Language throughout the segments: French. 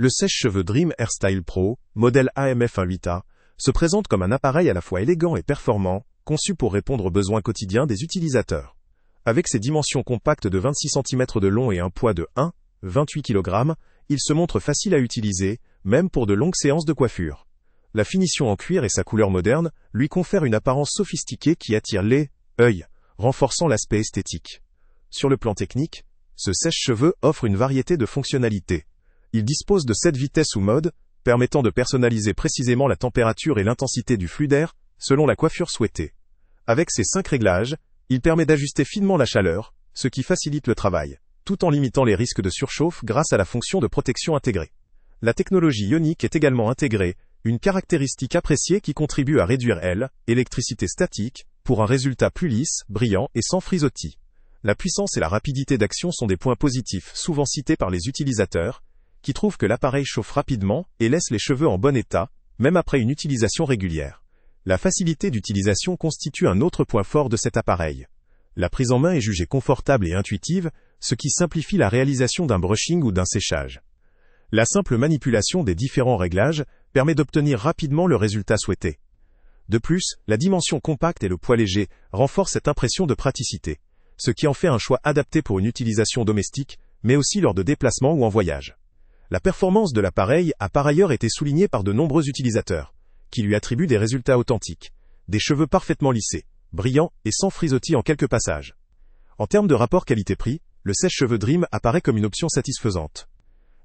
Le sèche-cheveux Dream Hairstyle Pro, modèle AMF 18A, se présente comme un appareil à la fois élégant et performant, conçu pour répondre aux besoins quotidiens des utilisateurs. Avec ses dimensions compactes de 26 cm de long et un poids de 1,28 kg, il se montre facile à utiliser, même pour de longues séances de coiffure. La finition en cuir et sa couleur moderne lui confèrent une apparence sophistiquée qui attire les œils, renforçant l'aspect esthétique. Sur le plan technique, ce sèche-cheveux offre une variété de fonctionnalités. Il dispose de 7 vitesses ou modes, permettant de personnaliser précisément la température et l'intensité du flux d'air, selon la coiffure souhaitée. Avec ses 5 réglages, il permet d'ajuster finement la chaleur, ce qui facilite le travail, tout en limitant les risques de surchauffe grâce à la fonction de protection intégrée. La technologie ionique est également intégrée, une caractéristique appréciée qui contribue à réduire l'électricité statique, pour un résultat plus lisse, brillant et sans frisottis. La puissance et la rapidité d'action sont des points positifs souvent cités par les utilisateurs, qui trouvent que l'appareil chauffe rapidement et laisse les cheveux en bon état, même après une utilisation régulière. La facilité d'utilisation constitue un autre point fort de cet appareil. La prise en main est jugée confortable et intuitive, ce qui simplifie la réalisation d'un brushing ou d'un séchage. La simple manipulation des différents réglages permet d'obtenir rapidement le résultat souhaité. De plus, la dimension compacte et le poids léger renforcent cette impression de praticité, ce qui en fait un choix adapté pour une utilisation domestique, mais aussi lors de déplacements ou en voyage. La performance de l'appareil a par ailleurs été soulignée par de nombreux utilisateurs, qui lui attribuent des résultats authentiques, des cheveux parfaitement lissés, brillants et sans frisottis en quelques passages. En termes de rapport qualité-prix, le sèche-cheveux Dream apparaît comme une option satisfaisante.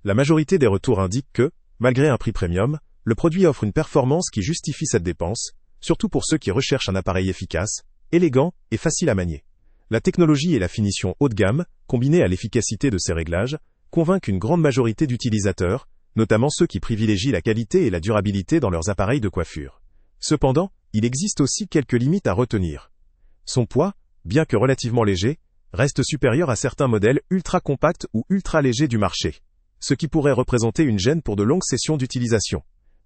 La majorité des retours indiquent que, malgré un prix premium, le produit offre une performance qui justifie cette dépense, surtout pour ceux qui recherchent un appareil efficace, élégant et facile à manier. La technologie et la finition haut de gamme, combinées à l'efficacité de ses réglages, convainquent une grande majorité d'utilisateurs, notamment ceux qui privilégient la qualité et la durabilité dans leurs appareils de coiffure. Cependant, il existe aussi quelques limites à retenir. Son poids, bien que relativement léger, reste supérieur à certains modèles ultra compacts ou ultra légers du marché, ce qui pourrait représenter une gêne pour de longues sessions d'utilisation.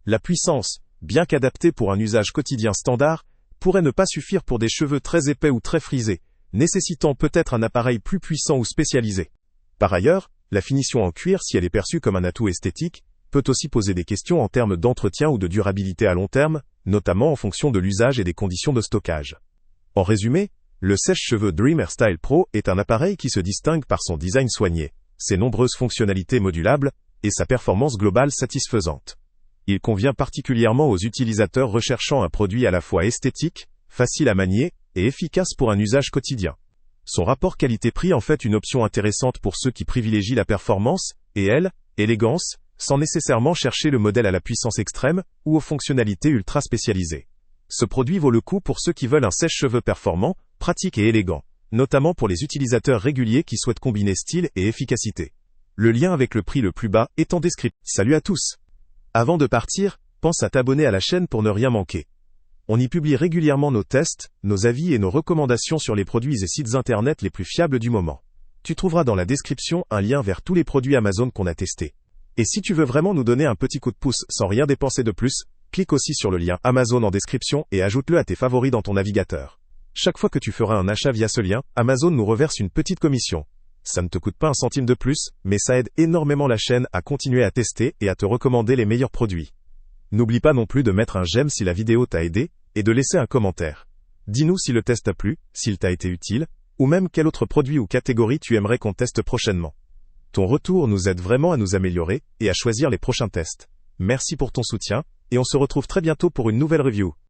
La puissance, bien qu'adaptée pour un usage quotidien standard, pourrait ne pas suffire pour des cheveux très épais ou très frisés, nécessitant peut-être un appareil plus puissant ou spécialisé. Par ailleurs, la finition en cuir, si elle est perçue comme un atout esthétique, peut aussi poser des questions en termes d'entretien ou de durabilité à long terme, notamment en fonction de l'usage et des conditions de stockage. En résumé, le sèche-cheveux Dream Hairstyle Pro est un appareil qui se distingue par son design soigné, ses nombreuses fonctionnalités modulables et sa performance globale satisfaisante. Il convient particulièrement aux utilisateurs recherchant un produit à la fois esthétique, facile à manier et efficace pour un usage quotidien. Son rapport qualité-prix en fait une option intéressante pour ceux qui privilégient la performance et l'élégance, sans nécessairement chercher le modèle à la puissance extrême ou aux fonctionnalités ultra spécialisées. Ce produit vaut le coup pour ceux qui veulent un sèche-cheveux performant, pratique et élégant, notamment pour les utilisateurs réguliers qui souhaitent combiner style et efficacité. Le lien avec le prix le plus bas est en description. Salut à tous! Avant de partir, pense à t'abonner à la chaîne pour ne rien manquer. On y publie régulièrement nos tests, nos avis et nos recommandations sur les produits et sites internet les plus fiables du moment. Tu trouveras dans la description un lien vers tous les produits Amazon qu'on a testés. Et si tu veux vraiment nous donner un petit coup de pouce sans rien dépenser de plus, clique aussi sur le lien Amazon en description et ajoute-le à tes favoris dans ton navigateur. Chaque fois que tu feras un achat via ce lien, Amazon nous reverse une petite commission. Ça ne te coûte pas un centime de plus, mais ça aide énormément la chaîne à continuer à tester et à te recommander les meilleurs produits. N'oublie pas non plus de mettre un j'aime si la vidéo t'a aidé, et de laisser un commentaire. Dis-nous si le test t'a plu, s'il t'a été utile, ou même quel autre produit ou catégorie tu aimerais qu'on teste prochainement. Ton retour nous aide vraiment à nous améliorer et à choisir les prochains tests. Merci pour ton soutien, et on se retrouve très bientôt pour une nouvelle review.